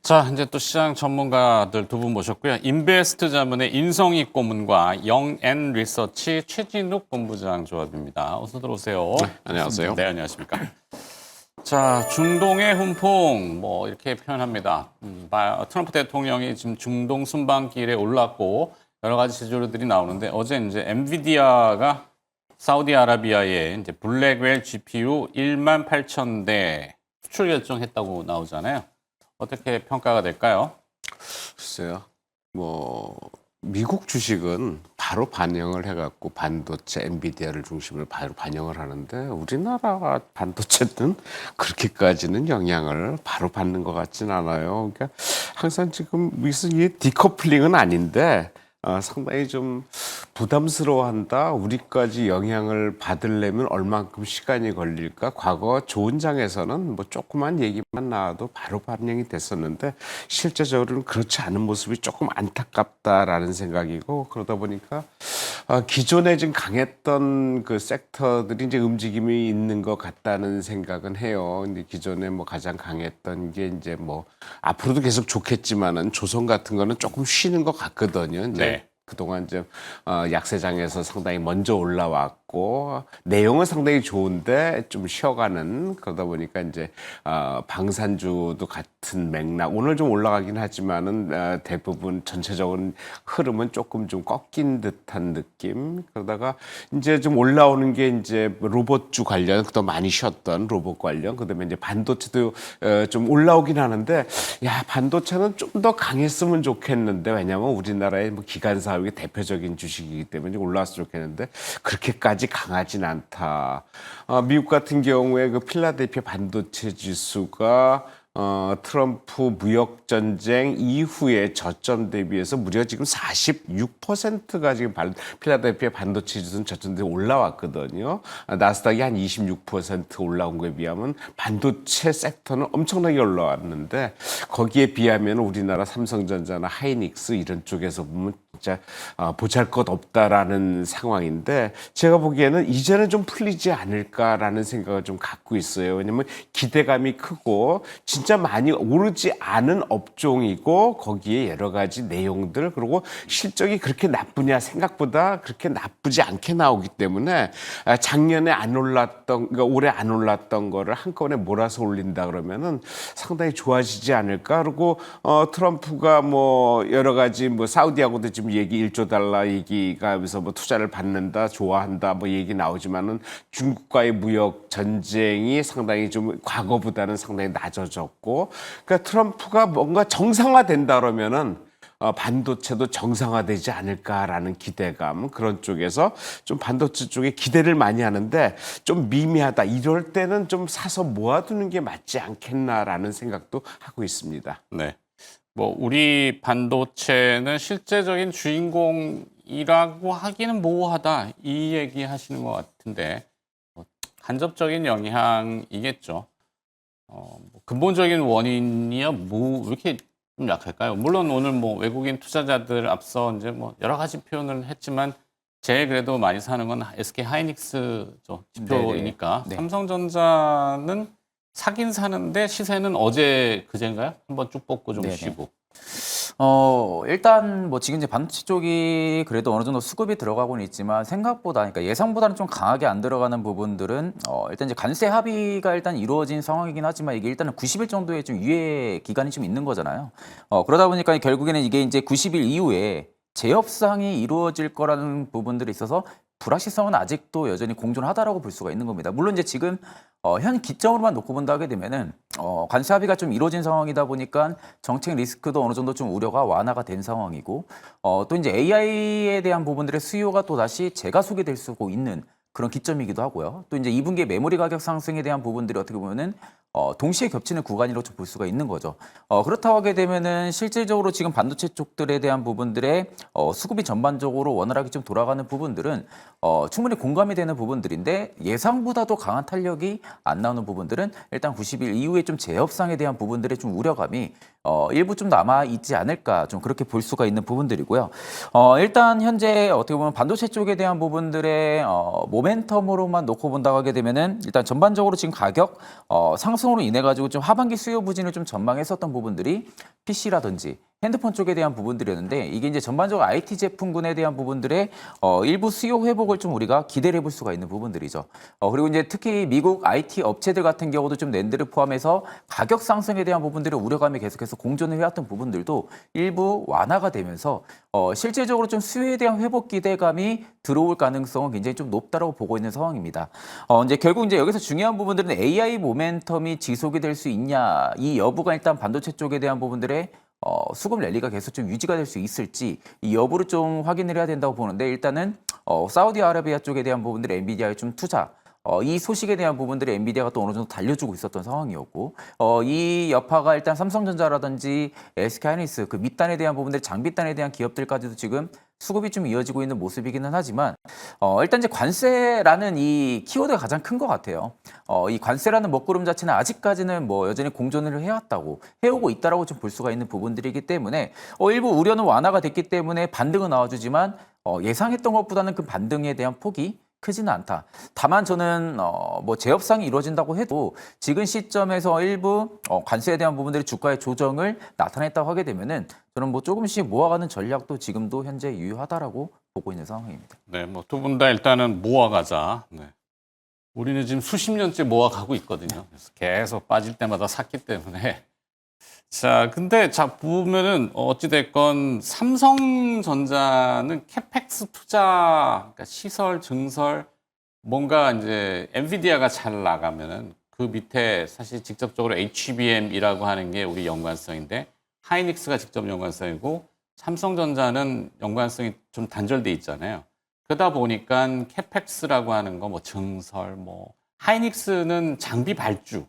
자, 이제 또 시장 전문가들 두 분 모셨고요. 인베스트 자문의 인성희 고문과 영앤 리서치 최진욱 본부장 조합입니다. 어서 들어오세요. 안녕하세요. 네, 안녕하십니까. 자, 중동의 훈풍 뭐 이렇게 표현합니다. 트럼프 대통령이 지금 중동 순방길에 올랐고 여러 가지 제조들이 나오는데 어제 이제 엔비디아가 사우디아라비아에 이제 블랙웰 GPU 18,000대 수출 결정했다고 나오잖아요. 어떻게 평가가 될까요? 글쎄요. 미국 주식은 바로 반영을 해갖고 반도체 엔비디아를 중심으로 바로 반영을 하는데 우리나라 반도체는 그렇게까지는 영향을 바로 받는 것 같진 않아요. 그러니까 항상 지금 무슨 이 디커플링은 아닌데 상당히 좀 부담스러워한다. 우리까지 영향을 받으려면 얼만큼 시간이 걸릴까? 과거 좋은 장에서는 뭐 조그만 얘기만 나와도 바로 반영이 됐었는데 실제적으로는 그렇지 않은 모습이 조금 안타깝다라는 생각이고 그러다 보니까 기존에 좀 강했던 그 섹터들이 이제 움직임이 있는 것 같다는 생각은 해요. 근데 기존에 뭐 가장 강했던 게 이제 뭐 앞으로도 계속 좋겠지만은 조선 같은 거는 조금 쉬는 것 같거든요. 이제 네. 그동안 이제 약세장에서 상당히 먼저 올라왔고 내용은 상당히 좋은데 좀 쉬어가는 그러다 보니까 이제 방산주도 같은 맥락 오늘 좀 올라가긴 하지만은 대부분 전체적인 흐름은 조금 좀 꺾인 듯한 느낌 그러다가 이제 좀 올라오는 게 이제 로봇주 관련 그동안 많이 쉬었던 로봇 관련 그다음에 이제 반도체도 좀 올라오긴 하는데 야 반도체는 좀 더 강했으면 좋겠는데 왜냐하면 우리나라의 뭐 기관사 이게 대표적인 주식이기 때문에 올라왔으면 좋겠는데 그렇게까지 강하진 않다. 미국 같은 경우에 그 필라델피아 반도체 지수가 트럼프 무역 전쟁 이후에 저점 대비해서 무려 지금 46%가 지금 필라델피아 반도체 지수는 저점 대비 올라왔거든요. 나스닥이 한 26% 올라온 거에 비하면 반도체 섹터는 엄청나게 올라왔는데 거기에 비하면 우리나라 삼성전자나 하이닉스 이런 쪽에서 보면 진짜 보잘것없다라는 상황인데 제가 보기에는 이제는 좀 풀리지 않을까라는 생각을 좀 갖고 있어요. 왜냐면 기대감이 크고 진짜 많이 오르지 않은 업종이고 거기에 여러 가지 내용들 그리고 실적이 그렇게 나쁘냐 생각보다 그렇게 나쁘지 않게 나오기 때문에 작년에 안 올랐던 그러니까 올해 안 올랐던 거를 한꺼번에 몰아서 올린다 그러면은 상당히 좋아지지 않을까. 그리고 트럼프가 뭐 여러 가지 뭐 사우디하고도 지금 얘기 1조 달러 얘기가 하면서 뭐 투자를 받는다, 좋아한다 뭐 얘기 나오지만은 중국과의 무역 전쟁이 상당히 좀 과거보다는 상당히 낮아졌고, 그러니까 트럼프가 뭔가 정상화된다 그러면은 반도체도 정상화되지 않을까라는 기대감 그런 쪽에서 좀 반도체 쪽에 기대를 많이 하는데 좀 미미하다 이럴 때는 좀 사서 모아두는 게 맞지 않겠나라는 생각도 하고 있습니다. 네. 뭐 우리 반도체는 실제적인 주인공이라고 하기는 모호하다 이 얘기 하시는 것 같은데 뭐 간접적인 영향이겠죠. 뭐 근본적인 원인이야 뭐 왜 이렇게 좀 약할까요? 물론 오늘 뭐 외국인 투자자들 앞서 이제 뭐 여러 가지 표현을 했지만 제일 그래도 많이 사는 건 SK 하이닉스죠 지표이니까 네. 삼성전자는 사긴 사는데 시세는 어제 그제인가요? 한번 쭉 뽑고 좀 네네. 쉬고. 일단 뭐 지금 이제 반도체 쪽이 그래도 어느 정도 수급이 들어가고는 있지만 생각보다 그러니까 예상보다는 좀 강하게 안 들어가는 부분들은 일단 이제 관세 합의가 일단 이루어진 상황이긴 하지만 이게 일단은 90일 정도의 좀 유예 기간이 좀 있는 거잖아요. 그러다 보니까 결국에는 이게 이제 90일 이후에 재협상이 이루어질 거라는 부분들이 있어서 불확실성은 아직도 여전히 공존하다라고 볼 수가 있는 겁니다. 물론 이제 지금 현 기점으로만 놓고 본다 하게 되면은 관세 합의가 좀 이루어진 상황이다 보니까 정책 리스크도 어느 정도 좀 우려가 완화가 된 상황이고 또 이제 AI에 대한 부분들의 수요가 또 다시 재가속이 될 수 있는 그런 기점이기도 하고요. 또 이제 2분기에 메모리 가격 상승에 대한 부분들이 어떻게 보면은 동시에 겹치는 구간이라고 좀 볼 수가 있는 거죠. 그렇다고 하게 되면은 실질적으로 지금 반도체 쪽들에 대한 부분들의 수급이 전반적으로 원활하게 좀 돌아가는 부분들은 충분히 공감이 되는 부분들인데 예상보다도 강한 탄력이 안 나오는 부분들은 일단 90일 이후에 좀 재협상에 대한 부분들의 좀 우려감이 일부 좀 남아 있지 않을까 좀 그렇게 볼 수가 있는 부분들이고요. 일단 현재 어떻게 보면 반도체 쪽에 대한 부분들의 모멘텀으로만 놓고 본다고 하게 되면은 일단 전반적으로 지금 가격 상승 상승으로 인해 가지고 좀 하반기 수요 부진을 좀 전망했었던 부분들이 PC라든지 핸드폰 쪽에 대한 부분들이었는데 이게 이제 전반적으로 IT 제품군에 대한 부분들의 일부 수요 회복을 좀 우리가 기대를 해볼 수가 있는 부분들이죠. 그리고 이제 특히 미국 IT 업체들 같은 경우도 좀 낸드를 포함해서 가격 상승에 대한 부분들의 우려감이 계속해서 공존을 해왔던 부분들도 일부 완화가 되면서 실제적으로 좀 수요에 대한 회복 기대감이 들어올 가능성은 굉장히 좀 높다라고 보고 있는 상황입니다. 이제 결국 이제 여기서 중요한 부분들은 AI 모멘텀이 지속이 될 수 있냐 이 여부가 일단 반도체 쪽에 대한 부분들의 수급 랠리가 계속 좀 유지가 될 수 있을지 이 여부를 좀 확인을 해야 된다고 보는데 일단은 사우디아라비아 쪽에 대한 부분들의 엔비디아의 좀 투자 이 소식에 대한 부분들이 엔비디아가 또 어느 정도 달려주고 있었던 상황이었고 이 여파가 일단 삼성전자라든지 SK하이닉스 그 밑단에 대한 부분들 장비단에 대한 기업들까지도 지금 수급이 좀 이어지고 있는 모습이기는 하지만 일단 이제 관세라는 이 키워드가 가장 큰 것 같아요. 이 관세라는 먹구름 자체는 아직까지는 뭐 여전히 공존을 해왔다고 해오고 있다라고 좀 볼 수가 있는 부분들이기 때문에 일부 우려는 완화가 됐기 때문에 반등은 나와주지만 예상했던 것보다는 그 반등에 대한 폭이 크지는 않다. 다만 저는 뭐 재협상이 이루어진다고 해도 지금 시점에서 일부 관세에 대한 부분들이 주가의 조정을 나타냈다고 하게 되면은 저는 뭐 조금씩 모아가는 전략도 지금도 현재 유효하다라고 보고 있는 상황입니다. 네, 뭐 두 분 다 일단은 모아가자. 네. 우리는 지금 수십 년째 모아가고 있거든요. 그래서 계속 빠질 때마다 샀기 때문에. 자, 근데 보면은 어찌됐건 삼성전자는 캐펙스 투자, 그러니까 시설, 증설, 뭔가 이제 엔비디아가 잘 나가면은 그 밑에 사실 직접적으로 HBM이라고 하는 게 우리 연관성인데 하이닉스가 직접 연관성이고 삼성전자는 연관성이 좀 단절돼 있잖아요. 그러다 보니까 캐펙스라고 하는 거 뭐 증설, 뭐 하이닉스는 장비 발주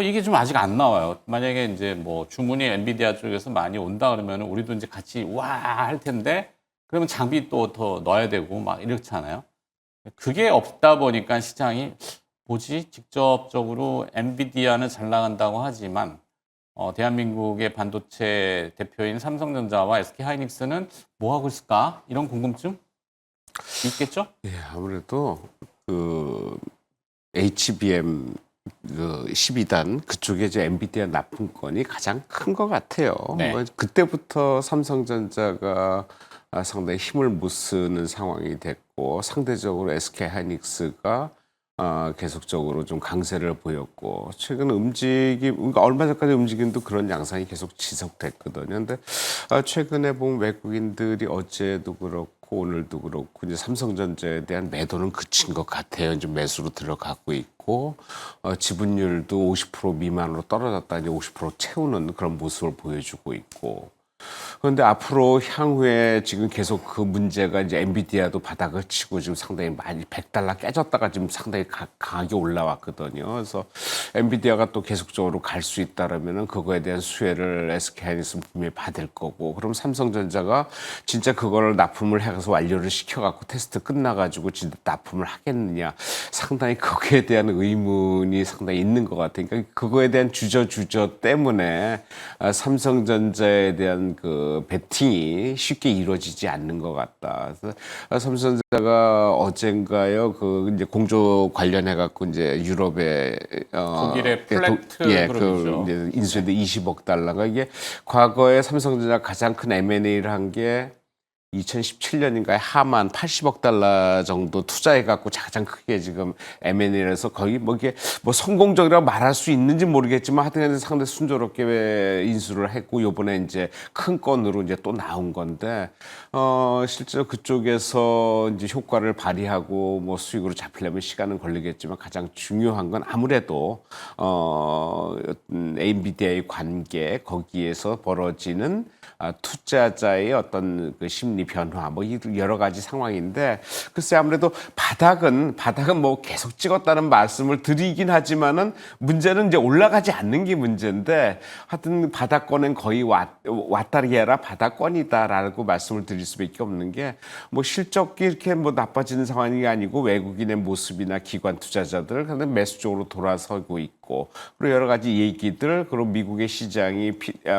이게 좀 아직 안 나와요. 만약에 이제 뭐 주문이 엔비디아 쪽에서 많이 온다 그러면 우리도 이제 같이 와 할 텐데 그러면 장비 또 더 넣어야 되고 막 이렇잖아요. 그게 없다 보니까 시장이 뭐지? 직접적으로 엔비디아는 잘 나간다고 하지만 대한민국의 반도체 대표인 삼성전자와 SK하이닉스는 뭐 하고 있을까? 이런 궁금증 있겠죠? 예, 아무래도 그 HBM 그 12단 그쪽에 이제 엔비디아 납품권이 가장 큰 것 같아요. 네. 뭐 그때부터 삼성전자가 상당히 힘을 못 쓰는 상황이 됐고 상대적으로 SK하이닉스가 계속적으로 좀 강세를 보였고 최근 움직임, 그러니까 얼마 전까지 움직임도 그런 양상이 계속 지속됐거든요. 근데 최근에 보면 외국인들이 어제도 그렇고 오늘도 그렇고 이제 삼성전자에 대한 매도는 그친 것 같아요. 이제 매수로 들어가고 있고 지분율도 50% 미만으로 떨어졌다 이제 50% 채우는 그런 모습을 보여주고 있고. 그런데 앞으로 향후에 지금 계속 그 문제가 이제 엔비디아도 바닥을 치고 지금 상당히 많이 $100 깨졌다가 지금 상당히 강하게 올라왔거든요. 그래서 엔비디아가 또 계속적으로 갈 수 있다라면은 그거에 대한 수혜를 SK하이닉스는 분명히 받을 거고, 그럼 삼성전자가 진짜 그거를 납품을 해서 완료를 시켜갖고 테스트 끝나가지고 진짜 납품을 하겠느냐, 상당히 거기에 대한 의문이 상당히 있는 것 같아요. 그러니까 그거에 대한 주저 때문에 삼성전자에 대한 그 베팅이 쉽게 이루어지지 않는 것 같다. 그래서 삼성전자가 어젠가요 그 이제 공조 관련해 갖고 이제 유럽의 독일의 플렉트 그룹이죠. 그 이제 인수인데 20억 달러가 이게 과거에 삼성전자 가장 큰 M&A를 한 게 2017년인가에 하만 80억 달러 정도 투자해갖고 가장 크게 지금 M&A를 해서 거의 뭐 이게 뭐 성공적이라고 말할 수 있는지 모르겠지만 하여튼 상당히 순조롭게 인수를 했고 요번에 이제 큰 건으로 이제 또 나온 건데 실제로 그쪽에서 이제 효과를 발휘하고 뭐 수익으로 잡히려면 시간은 걸리겠지만 가장 중요한 건 아무래도 엔비디아의 관계 거기에서 벌어지는 투자자의 어떤 그 심리 변화 뭐 여러 가지 상황인데 글쎄 아무래도 바닥은 뭐 계속 찍었다는 말씀을 드리긴 하지만은 문제는 이제 올라가지 않는 게 문제인데 하여튼 바닥권은 거의 왔다리 해라 바닥권이다라고 말씀을 드릴 수밖에 없는 게 뭐 실적이 이렇게 뭐 나빠지는 상황이 아니고 외국인의 모습이나 기관 투자자들 근데 매수 쪽으로 돌아서고 있고 그리고 여러 가지 얘기들 그리고 미국의 시장이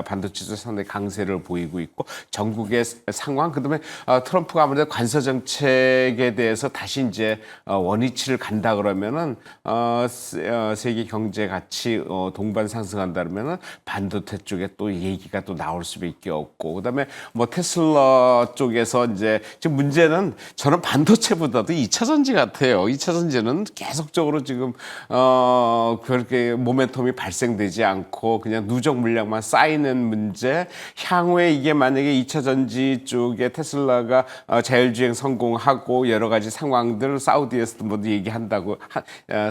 반도체도 상당히 강세를 보이고 있고 전국의 상황 그다음에 트럼프가 아무래도 관세 정책에 대해서 다시 이제 원위치를 간다 그러면은 세계 경제 같이 동반 상승한다 그러면은 반도체 쪽에 또 얘기가 또 나올 수밖에 없고 그다음에 뭐 테슬라 쪽에서 이제 지금 문제는 저는 반도체보다도 2차 전지 같아요. 2차 전지는 계속적으로 지금 그렇게 모멘텀이 발생되지 않고 그냥 누적 물량만 쌓이는 문제. 향후에 이게 만약에 2차 전지 쪽에 테슬라가 자율주행 성공하고 여러 가지 상황들 사우디에서도 모두 얘기한다고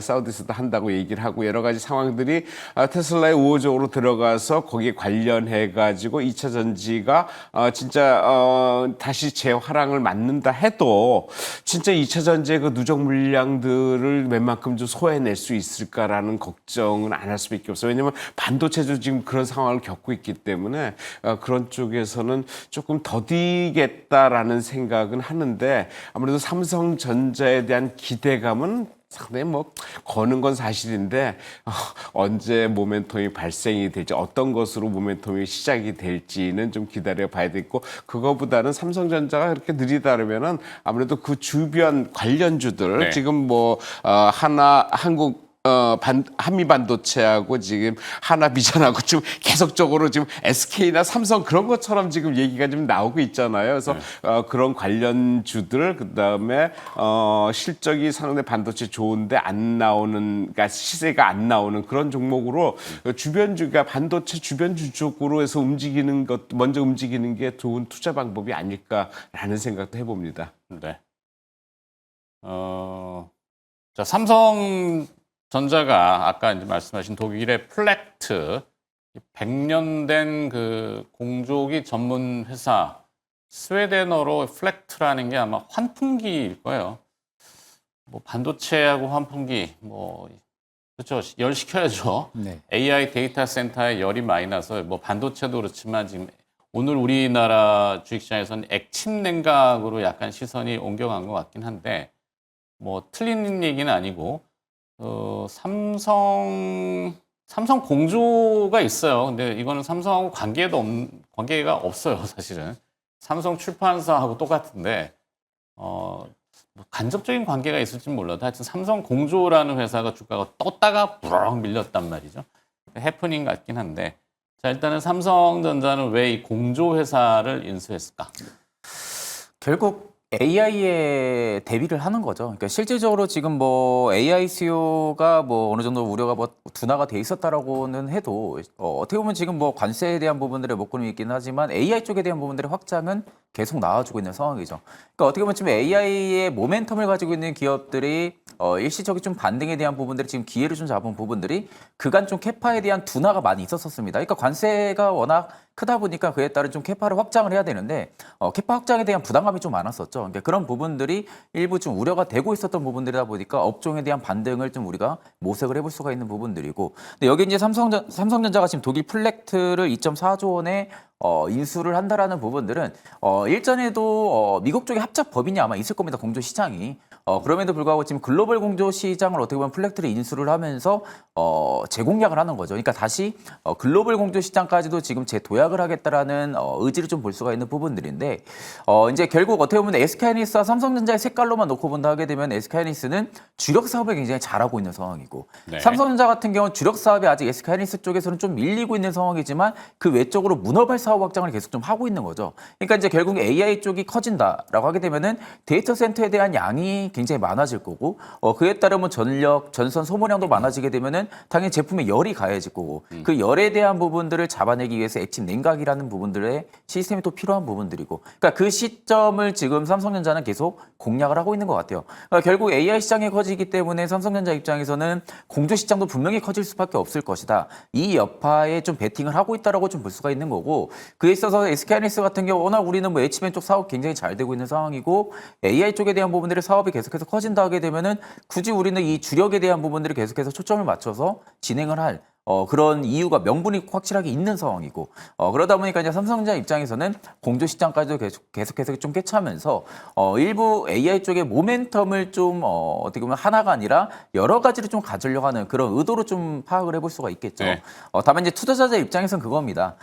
사우디에서도 한다고 얘기를 하고 여러 가지 상황들이 테슬라에 우호적으로 들어가서 거기에 관련해 가지고 2차 전지가 진짜 다시 재화랑을 맞는다 해도 진짜 2차 전지의 그 누적 물량들을 웬만큼 좀 소화해낼 수 있을까라는 걱정은 안 할 수밖에 없어요. 왜냐하면 반도체도 지금 그런 상황을 겪고 있기 때문에 그런 쪽에서는 조금 더디겠다라는 생각은 하는데 아무래도 삼성전자에 대한 기대감은 상당히 뭐 거는 건 사실인데 언제 모멘텀이 발생이 될지 어떤 것으로 모멘텀이 시작이 될지는 좀 기다려 봐야 되겠고 그거보다는 삼성전자가 그렇게 느리다 그러면은 아무래도 그 주변 관련주들 네. 지금 뭐 하나 한국 한미 반도체하고 지금 하나비전하고 좀 계속적으로 지금 SK나 삼성 그런 것처럼 지금 얘기가 좀 나오고 있잖아요. 그래서 그런 관련주들 그다음에 실적이 상당히 반도체 좋은데 안 나오는 그러니까 시세가 안 나오는 그런 종목으로 주변주가 반도체 주변주 쪽으로 해서 움직이는 것 먼저 움직이는 게 좋은 투자 방법이 아닐까라는 생각도 해봅니다. 네. 자, 삼성전자가 아까 이제 말씀하신 독일의 플렉트 100년 된 그 공조기 전문 회사 스웨덴어로 플렉트라는 게 아마 환풍기일 거예요. 뭐 반도체하고 환풍기 뭐 그렇죠. 열 식혀야죠. 네. AI 데이터 센터에 열이 많이 나서 뭐 반도체도 그렇지만 지금 오늘 우리나라 주식시장에서는 액침 냉각으로 약간 시선이 옮겨간 것 같긴 한데 뭐 틀린 얘기는 아니고 삼성 공조가 있어요. 근데 이거는 삼성하고 관계가 없어요, 사실은. 삼성 출판사하고 똑같은데 뭐 간접적인 관계가 있을지는 몰라도 하여튼 삼성 공조라는 회사가 주가가 떴다가 부럭 밀렸단 말이죠. 해프닝 같긴 한데 자 일단은 삼성전자는 왜 이 공조 회사를 인수했을까? 결국 AI에 대비를 하는 거죠. 그러니까 실질적으로 지금 뭐 AI 수요가 뭐 어느 정도 우려가 뭐 둔화가 돼 있었다라고는 해도 어떻게 보면 지금 뭐 관세에 대한 부분들의 목걸음이 있긴 하지만 AI 쪽에 대한 부분들의 확장은 계속 나와주고 있는 상황이죠. 그러니까 어떻게 보면 지금 AI의 모멘텀을 가지고 있는 기업들이 일시적인 좀 반등에 대한 부분들이 지금 기회를 좀 잡은 부분들이 그간 좀 캐파에 대한 둔화가 많이 있었습니다. 그러니까 관세가 워낙 크다 보니까 그에 따른 좀 캐파를 확장을 해야 되는데 캐파 확장에 대한 부담감이 좀 많았었죠. 그러니까 그런 부분들이 일부 좀 우려가 되고 있었던 부분들이다 보니까 업종에 대한 반등을 좀 우리가 모색을 해볼 수가 있는 부분들이고 근데 여기 이제 삼성전자가 지금 독일 플렉트를 2.4조 원에 인수를 한다라는 부분들은 일전에도 미국 쪽에 합작 법인이 아마 있을 겁니다. 공조 시장이. 그럼에도 불구하고 지금 글로벌 공조 시장을 어떻게 보면 플렉트를 인수를 하면서 재공략을 하는 거죠. 그러니까 다시 글로벌 공조 시장까지도 지금 재도약을 하겠다라는 의지를 좀 볼 수가 있는 부분들인데 이제 결국 어떻게 보면 SK하이닉스와 삼성전자의 색깔로만 놓고 본다 하게 되면 SK하이닉스는 주력 사업을 굉장히 잘하고 있는 상황이고 네. 삼성전자 같은 경우는 주력 사업이 아직 SK하이닉스 쪽에서는 좀 밀리고 있는 상황이지만 그 외적으로 문어발 사업 확장을 계속 좀 하고 있는 거죠. 그러니까 이제 결국 AI 쪽이 커진다라고 하게 되면은 데이터 센터에 대한 양이 굉장히 많아질 거고 그에 따르면 전력, 전선 소모량도 많아지게 되면은 당연히 제품에 열이 가해질 거고 그 열에 대한 부분들을 잡아내기 위해서 액침 냉각이라는 부분들의 시스템이 또 필요한 부분들이고 그러니까 그 시점을 지금 삼성전자는 계속 공략을 하고 있는 것 같아요. 그러니까 결국 AI 시장이 커지기 때문에 삼성전자 입장에서는 공조 시장도 분명히 커질 수밖에 없을 것이다. 이 여파에 좀 베팅을 하고 있다라고 좀 볼 수가 있는 거고 그에 있어서 SK하이닉스 같은 경우 워낙 우리는 뭐 H밴 쪽 사업 굉장히 잘 되고 있는 상황이고 AI 쪽에 대한 부분들의 사업이 계속해서 커진다 하게 되면은 굳이 우리는 이 주력에 대한 부분들을 계속해서 초점을 맞춰서 진행을 할 그런 이유가 명분이 확실하게 있는 상황이고 그러다 보니까 이제 삼성전자 입장에서는 공조 시장까지도 계속해서 좀 꿰차면서 일부 AI 쪽의 모멘텀을 좀 어떻게 보면 하나가 아니라 여러 가지를 좀 가지려고 하는 그런 의도로 좀 파악을 해볼 수가 있겠죠. 네. 다만 이제 투자자 입장에서는 그겁니다.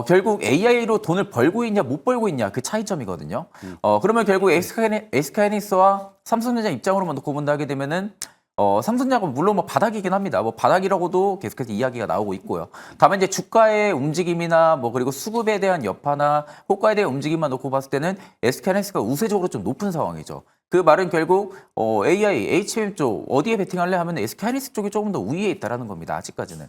결국 AI로 돈을 벌고 있냐 못 벌고 있냐 그 차이점이거든요. 그러면 결국 SK하이닉스와 삼성전자 입장으로만 놓고 본다 하게 되면은 삼성전자가 물론 뭐 바닥이긴 합니다. 뭐 바닥이라고도 계속해서 이야기가 나오고 있고요. 다만 이제 주가의 움직임이나 뭐 그리고 수급에 대한 여파나 호가에 대한 움직임만 놓고 봤을 때는 SK하이닉스가 우세적으로 좀 높은 상황이죠. 그 말은 결국 AI, HBM 쪽 어디에 베팅할래 하면 SK하이닉스 쪽이 조금 더 우위에 있다라는 겁니다. 아직까지는.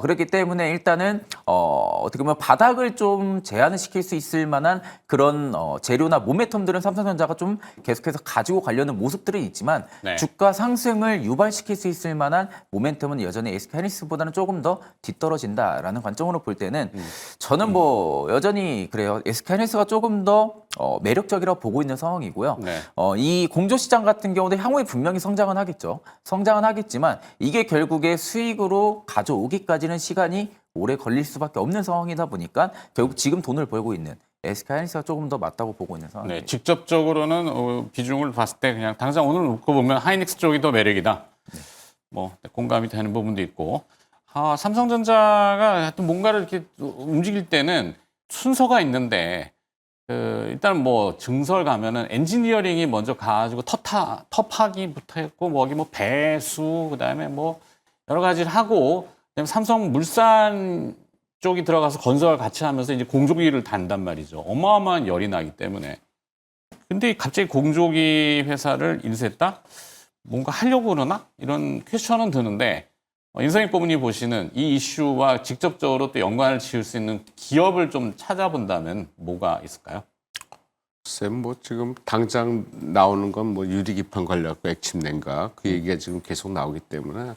그렇기 때문에 일단은 어떻게 보면 바닥을 좀 제한을 시킬 수 있을 만한 그런 재료나 모멘텀들은 삼성전자가 좀 계속해서 가지고 가려는 모습들은 있지만 네. 주가 상승을 유발시킬 수 있을 만한 모멘텀은 여전히 SK하이닉스보다는 조금 더 뒤떨어진다라는 관점으로 볼 때는 저는 뭐 여전히 그래요. SK하이닉스가 조금 더 매력적이라고 보고 있는 상황이고요. 네. 이 공조 시장 같은 경우도 향후에 분명히 성장은 하겠죠. 성장은 하겠지만 이게 결국에 수익으로 가져오기까지는 시간이 오래 걸릴 수밖에 없는 상황이다 보니까 결국 지금 돈을 벌고 있는 SK하이닉스가 조금 더 맞다고 보고 있는 상황입니다. 네, 직접적으로는 비중을 봤을 때 그냥 당장 오늘 놓고 보면 하이닉스 쪽이 더 매력이다. 뭐 공감이 되는 부분도 있고. 삼성전자가 하여튼 뭔가를 이렇게 움직일 때는 순서가 있는데 일단 뭐 증설 가면은 엔지니어링이 먼저 가가지고 텁하기부터 했고 뭐 여기 뭐 배수 그다음에 뭐 여러 가지를 하고 그다음에 삼성물산 쪽이 들어가서 건설 같이 하면서 이제 공조기를 단단 말이죠. 어마어마한 열이 나기 때문에. 근데 갑자기 공조기 회사를 인수했다? 뭔가 하려고 그러나? 이런 퀘스천은 드는데 인성희 고문이 보시는 이 이슈와 직접적으로 또 연관을 지을 수 있는 기업을 좀 찾아본다면 뭐가 있을까요? 쌤, 뭐 지금 당장 나오는 건 뭐 유리기판 관련과 액침 냉각 그 얘기가 지금 계속 나오기 때문에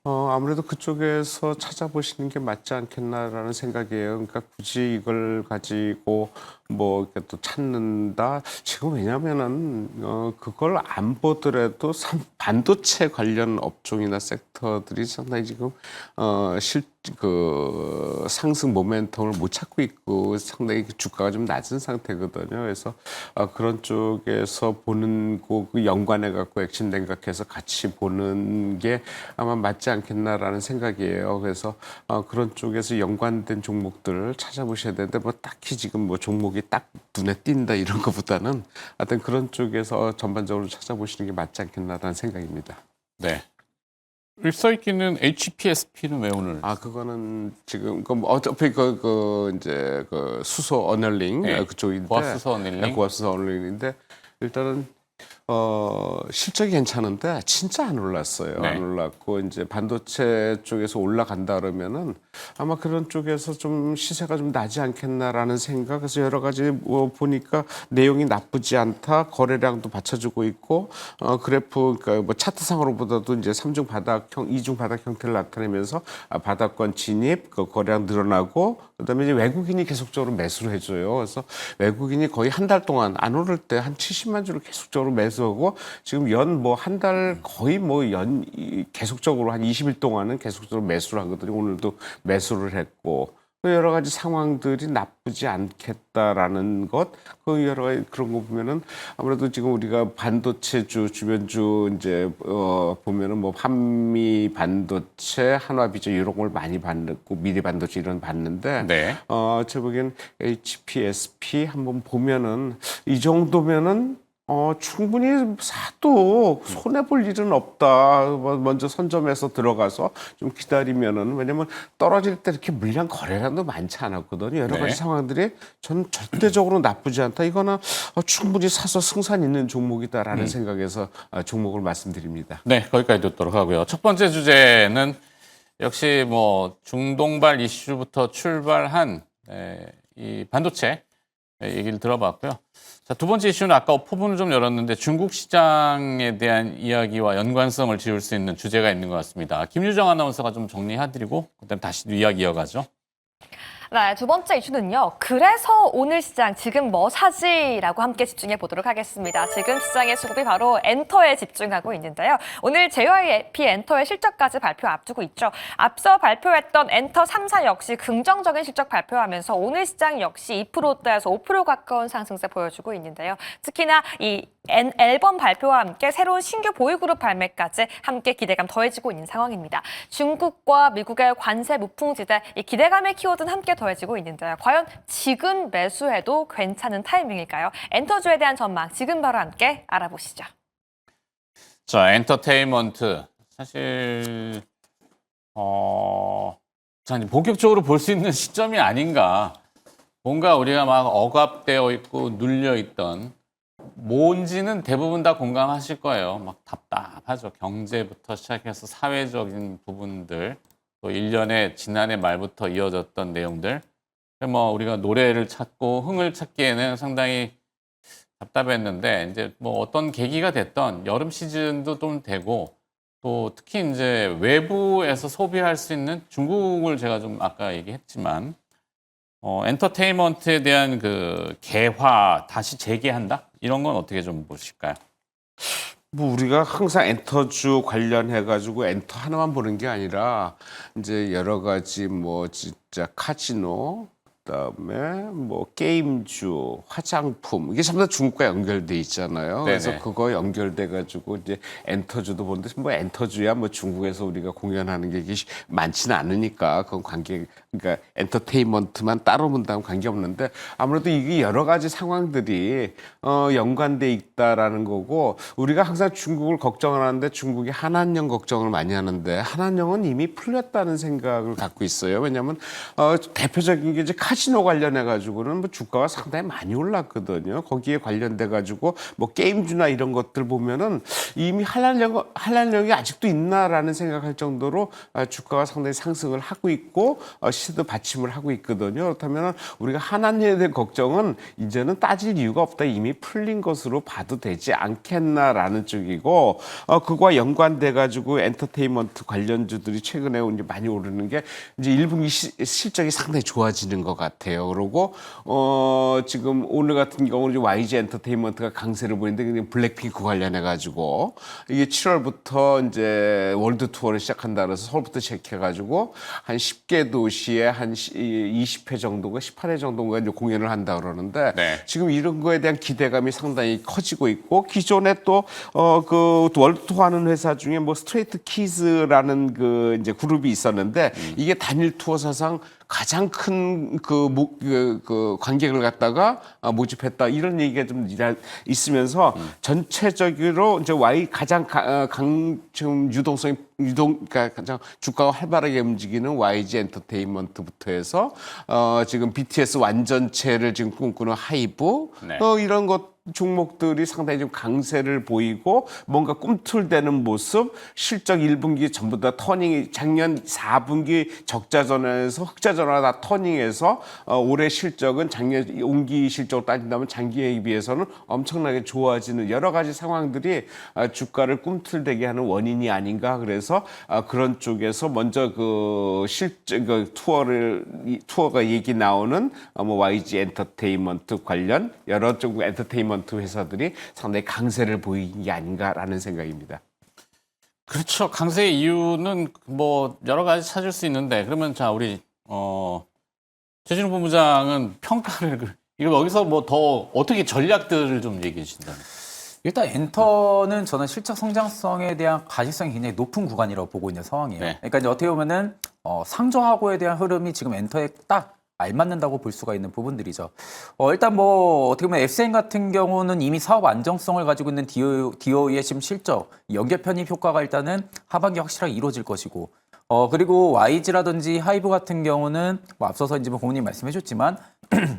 아무래도 그쪽에서 찾아보시는 게 맞지 않겠나라는 생각이에요. 그러니까 굳이 이걸 가지고 뭐 이렇게 또 찾는다. 지금 왜냐면은 그걸 안 보더라도 반도체 관련 업종이나 섹터들이 상당히 지금 상승 모멘텀을 못 찾고 있고 상당히 주가가 좀 낮은 상태거든요. 그래서 그런 쪽에서 보는 그 연관해 갖고 액션 냉각해서 같이 보는 게 아마 맞지 않겠나라는 생각이에요. 그래서 그런 쪽에서 연관된 종목들을 찾아보셔야 되는데 뭐 딱히 지금 뭐 종목이 딱 눈에 띈다 이런 것보다는 하여튼 그런 쪽에서 전반적으로 찾아보시는 게 맞지 않겠나라는 생각입니다. 네. 써 있기는 HPSP는 왜 오늘? 그거는 지금 어차피 이제 수소 어널링 네. 그쪽인데 고압수소 어널링. 네, 고압수소 어널링인데 일단은 실적이 괜찮은데 진짜 안 올랐어요. 네. 안 올랐고 이제 반도체 쪽에서 올라간다 그러면은 아마 그런 쪽에서 좀 시세가 좀 나지 않겠나라는 생각. 그래서 여러 가지 보니까 내용이 나쁘지 않다. 거래량도 받쳐주고 있고 그래프 그러니까 뭐 차트상으로 보다도 이제 3중 바닥형, 2중 바닥 형태를 나타내면서 바닥권 진입, 그 거래량 늘어나고 그다음에 이제 외국인이 계속적으로 매수를 해줘요. 그래서 외국인이 거의 한 달 동안 안 오를 때 한 70만 주를 계속적으로 매수하고 지금 연 뭐 한 달 거의 뭐 계속적으로 한 20일 동안은 계속적으로 매수를 하거든요. 오늘도 매수를 했고 여러 가지 상황들이 나쁘지 않겠다라는 것, 그 여러 가지 그런 거 보면은 아무래도 지금 우리가 반도체주 주변주 이제 보면은 뭐 한미 반도체, 한화비전 이런 걸 많이 봤고 미래 반도체 이런 봤는데, 네. 제 보기엔 HPSP 한번 보면은 이 정도면은. 충분히 사도 손해볼 일은 없다. 먼저 선점해서 들어가서 좀 기다리면은, 왜냐면 떨어질 때 이렇게 물량 거래량도 많지 않았거든요. 여러 가지 네. 상황들이 전 절대적으로 나쁘지 않다. 이거는 충분히 사서 승산 있는 종목이다라는 생각에서 종목을 말씀드립니다. 네, 거기까지 듣도록 하고요. 첫 번째 주제는 역시 뭐 중동발 이슈부터 출발한 이 반도체 얘기를 들어봤고요. 자, 두 번째 이슈는 아까 포문을 좀 열었는데 중국 시장에 대한 이야기와 연관성을 지을 수 있는 주제가 있는 것 같습니다. 김유정 아나운서가 좀 정리해드리고 그다음 다시 이야기 이어가죠. 네, 두 번째 이슈는요. 그래서 오늘 시장 지금 뭐 사지라고 함께 집중해 보도록 하겠습니다. 지금 시장의 수급이 바로 엔터에 집중하고 있는데요. 오늘 JYP 엔터의 실적까지 발표 앞두고 있죠. 앞서 발표했던 엔터 3사 역시 긍정적인 실적 발표하면서 오늘 시장 역시 2%대에서 5% 가까운 상승세 보여주고 있는데요. 특히나 이 앨범 발표와 함께 새로운 신규 보이그룹 발매까지 함께 기대감 더해지고 있는 상황입니다. 중국과 미국의 관세 무풍지대, 이 기대감의 키워드는 함께 더해지고 있는데요. 과연 지금 매수해도 괜찮은 타이밍일까요? 엔터주에 대한 전망 지금 바로 함께 알아보시죠. 자, 엔터테인먼트 사실 자, 이제 본격적으로 볼 수 있는 시점이 아닌가. 뭔가 우리가 막 억압되어 있고 눌려 있던 뭔지는 대부분 다 공감하실 거예요. 막 답답하죠. 경제부터 시작해서 사회적인 부분들, 또 1년에 지난해 말부터 이어졌던 내용들. 뭐 우리가 노래를 찾고 흥을 찾기에는 상당히 답답했는데 이제 뭐 어떤 계기가 됐던 여름 시즌도 좀 되고 또 특히 이제 외부에서 소비할 수 있는 중국을 제가 좀 아까 얘기했지만 엔터테인먼트에 대한 그 개화 다시 재개한다 이런 건 어떻게 좀 보실까요? 뭐 우리가 항상 엔터주 관련해 가지고 엔터 하나만 보는 게 아니라 이제 여러 가지 뭐 진짜 카지노 그다음에 뭐 게임주, 화장품 이게 전부 다 중국과 연결돼 있잖아요. 그래서 네네. 그거 연결돼 가지고 이제 엔터주도 보는데 뭐 엔터주야 뭐 중국에서 우리가 공연하는 게 이게 많지는 않으니까 그건 그러니까 엔터테인먼트만 따로 본다면 관계 없는데 아무래도 이게 여러 가지 상황들이 연관돼 있다라는 거고 우리가 항상 중국을 걱정하는데 중국이 한한령 걱정을 많이 하는데 한한령은 이미 풀렸다는 생각을 갖고 있어요. 왜냐하면 대표적인 게 이제 카지노 관련해 가지고는 뭐 주가가 상당히 많이 올랐거든요. 거기에 관련돼 가지고 뭐 게임주나 이런 것들 보면은 이미 한란령이 아직도 있나라는 생각할 정도로 주가가 상당히 상승을 하고 있고 시도 받침을 하고 있거든요. 그렇다면 우리가 한한령에 대한 걱정은 이제는 따질 이유가 없다. 이미 풀린 것으로 봐도 되지 않겠나라는 쪽이고 그거와 연관돼 가지고 엔터테인먼트 관련주들이 최근에 이제 많이 오르는 게 이제 1분기 실적이 상당히 좋아지는 것 같아요. 그리고 지금 오늘 같은 경우는 YG 엔터테인먼트가 강세를 보이는데 그냥 블랙핑크 관련해 가지고 이게 7월부터 이제 월드 투어를 시작한다 그래서 서울부터 시작해 가지고 한 10개 도시에 한 20회 정도가 18회 정도가 이제 공연을 한다 그러는데 네. 지금 이런 거에 대한 기대감이 상당히 커지고 있고 기존에 또 그 월드 투어 하는 회사 중에 뭐 스트레이트 키즈라는 그 이제 그룹이 있었는데 이게 단일 투어 사상 가장 큰 그 관객을 갖다가 모집했다 이런 얘기가 좀 있으면서 전체적으로 이제 가장 지금 그러니까 가장 주가가 활발하게 움직이는 YG 엔터테인먼트부터 해서 지금 BTS 완전체를 지금 꿈꾸는 하이브 네. 이런 것 종목들이 상당히 좀 강세를 보이고 뭔가 꿈틀대는 모습 실적 1분기 전부 다 터닝이 작년 4분기 적자 전환에서 흑자 전환 다 터닝해서 올해 실적은 작년 온기 실적으로 따진다면 장기에 비해서는 엄청나게 좋아지는 여러 가지 상황들이 주가를 꿈틀대게 하는 원인이 아닌가 그래서 그런 쪽에서 먼저 그 투어가 얘기 나오는 뭐 YG 엔터테인먼트 관련 여러 쪽 엔터테인먼트 회사들이 상당히 강세를 보이는 게 아닌가라는 생각입니다. 그렇죠. 강세의 이유는 뭐 여러 가지 찾을 수 있는데 그러면 자 우리 최진우 본부장은 평가를 이거 여기서 뭐 더 어떻게 전략들을 좀 얘기해 주신다면. 일단 엔터는 저는 실적 성장성에 대한 가시성이 굉장히 높은 구간이라고 보고 있는 상황이에요. 네. 그러니까 이제 어떻게 보면은 상저하고에 대한 흐름이 지금 엔터에 딱 알맞는다고 볼 수가 있는 부분들이죠. 일단 뭐 어떻게 보면 FCN 같은 경우는 이미 사업 안정성을 가지고 있는 DOE의 지금 실적, 연계 편입 효과가 일단은 하반기 확실하게 이루어질 것이고 그리고 YG라든지 하이브 같은 경우는 뭐 앞서서 이제 고모님 말씀해줬지만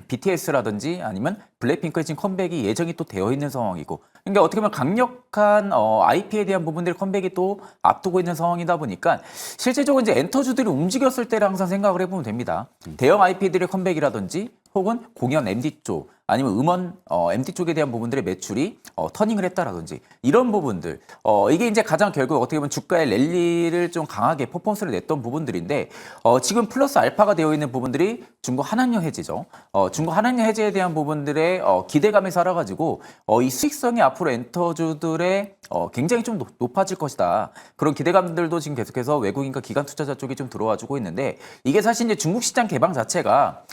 BTS라든지 아니면 블랙핑크의 지금 컴백이 예정이 또 되어 있는 상황이고 그러니까 어떻게 보면 강력한 IP에 대한 부분들의 컴백이 또 앞두고 있는 상황이다 보니까 실제적으로 이제 엔터주들이 움직였을 때를 항상 생각을 해보면 됩니다. 대형 IP들의 컴백이라든지 혹은 공연 MD 쪽 아니면 음원, MT 쪽에 대한 부분들의 매출이 터닝을 했다라든지 이런 부분들. 이게 이제 가장 결국 어떻게 보면 주가의 랠리를 좀 강하게 퍼포먼스를 냈던 부분들인데 지금 플러스 알파가 되어 있는 부분들이 중국 한한령 해제죠. 중국 한한령 해제에 대한 부분들의 기대감에 살아가지고 이 수익성이 앞으로 엔터주들의 굉장히 좀 높아질 것이다. 그런 기대감들도 지금 계속해서 외국인과 기관 투자자 쪽이 좀 들어와주고 있는데 이게 사실 이제 중국 시장 개방 자체가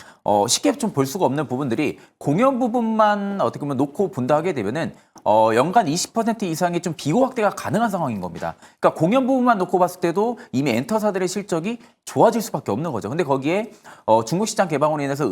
쉽게 좀 볼 수가 없는 부분들이 공연 부분만 어떻게 보면 놓고 본다 하게 되면은 연간 20% 이상의 좀 비호 확대가 가능한 상황인 겁니다. 그러니까 공연 부분만 놓고 봤을 때도 이미 엔터사들의 실적이 좋아질 수밖에 없는 거죠. 근데 거기에 중국 시장 개방으로 인해서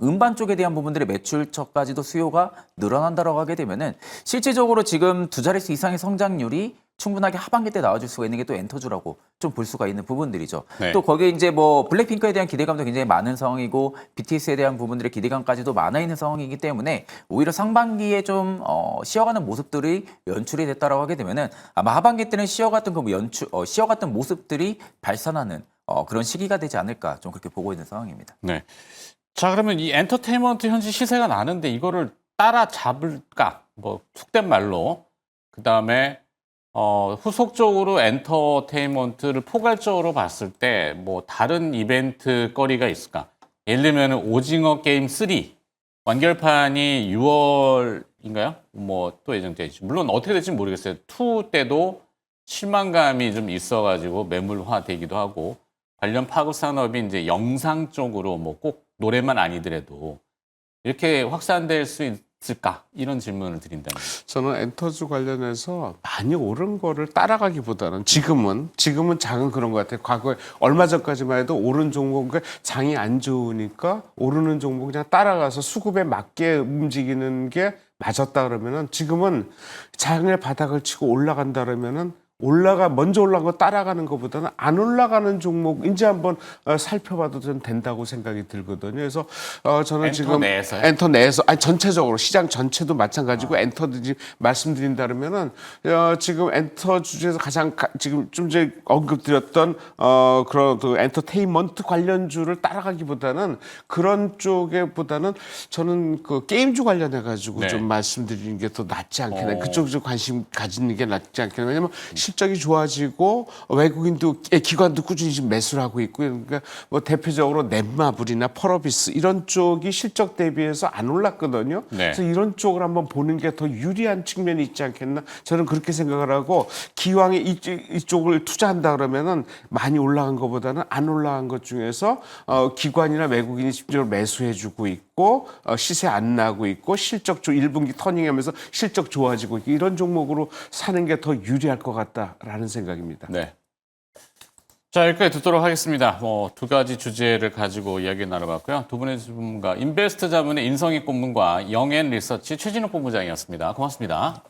음반 쪽에 대한 부분들의 매출처까지도 수요가 늘어난다라고 하게 되면은 실질적으로 지금 두 자릿수 이상의 성장률이 충분하게 하반기 때 나와줄 수가 있는 게 또 엔터주라고 좀 볼 수가 있는 부분들이죠. 네. 또 거기에 이제 뭐 블랙핑크에 대한 기대감도 굉장히 많은 상황이고 BTS에 대한 부분들의 기대감까지도 많아 있는 상황이기 때문에 오히려 상반기에 좀 쉬어가는 모습들이 연출이 됐다라고 하게 되면은 아마 하반기 때는 쉬어갔던 쉬어갔던 모습들이 발산하는 그런 시기가 되지 않을까 좀 그렇게 보고 있는 상황입니다. 네. 자, 그러면 이 엔터테인먼트 현지 시세가 나는데 이거를 따라잡을까? 뭐 속된 말로. 그다음에 후속적으로 엔터테인먼트를 포괄적으로 봤을 때 뭐 다른 이벤트 거리가 있을까? 예를 들면 오징어 게임 3 완결판이 6월인가요? 뭐 또 예정돼 있죠. 물론 어떻게 될지 모르겠어요. 2 때도 실망감이 좀 있어가지고 매물화 되기도 하고 관련 파급 산업이 이제 영상 쪽으로 뭐 꼭 노래만 아니더라도 이렇게 확산될 수 있을까? 이런 질문을 드린다면. 저는 엔터주 관련해서 많이 오른 거를 따라가기보다는 지금은 작은 그런 것 같아요. 과거에 얼마 전까지만 해도 오른 종목은 장이 안 좋으니까 오르는 종목 그냥 따라가서 수급에 맞게 움직이는 게 맞았다 그러면은 지금은 장의 바닥을 치고 올라간다 그러면은 먼저 올라간 거 따라가는 것보다는 안 올라가는 종목 이제 한번 살펴봐도 좀 된다고 생각이 들거든요. 그래서 저는 엔터 지금 내에서요? 엔터 내에서 아니 전체적으로 시장 전체도 마찬가지고 엔터도 지금 말씀드린다면은 지금 엔터 주제에서 가장 지금 좀 전에 언급드렸던 그런 그 엔터테인먼트 관련주를 따라가기보다는 그런 쪽에보다는 저는 그 게임주 관련해 가지고 네. 좀 말씀드리는 게 더 낫지 않겠나. 그쪽 좀 관심 가지는 게 낫지 않겠나. 왜냐면 실적이 좋아지고 외국인도 기관도 꾸준히 지금 매수를 하고 있고 그러니까 뭐 대표적으로 넷마블이나 펄어비스 이런 쪽이 실적 대비해서 안 올랐거든요. 네. 그래서 이런 쪽을 한번 보는 게 더 유리한 측면이 있지 않겠나. 저는 그렇게 생각을 하고 기왕에 이쪽을 투자한다 그러면은 많이 올라간 것보다는 안 올라간 것 중에서 기관이나 외국인이 집중적으로 매수해주고 있고 시세 안 나고 있고 실적 1분기 터닝하면서 실적 좋아지고 있고 이런 종목으로 사는 게 더 유리할 것 같다라는 생각입니다. 네. 자, 여기까지 듣도록 하겠습니다. 두 가지 주제를 가지고 이야기 나눠봤고요. 두 분의 전문가, 인베스트 자문의 인성익 고문과 영앤 리서치 최진욱 본부장이었습니다. 고맙습니다.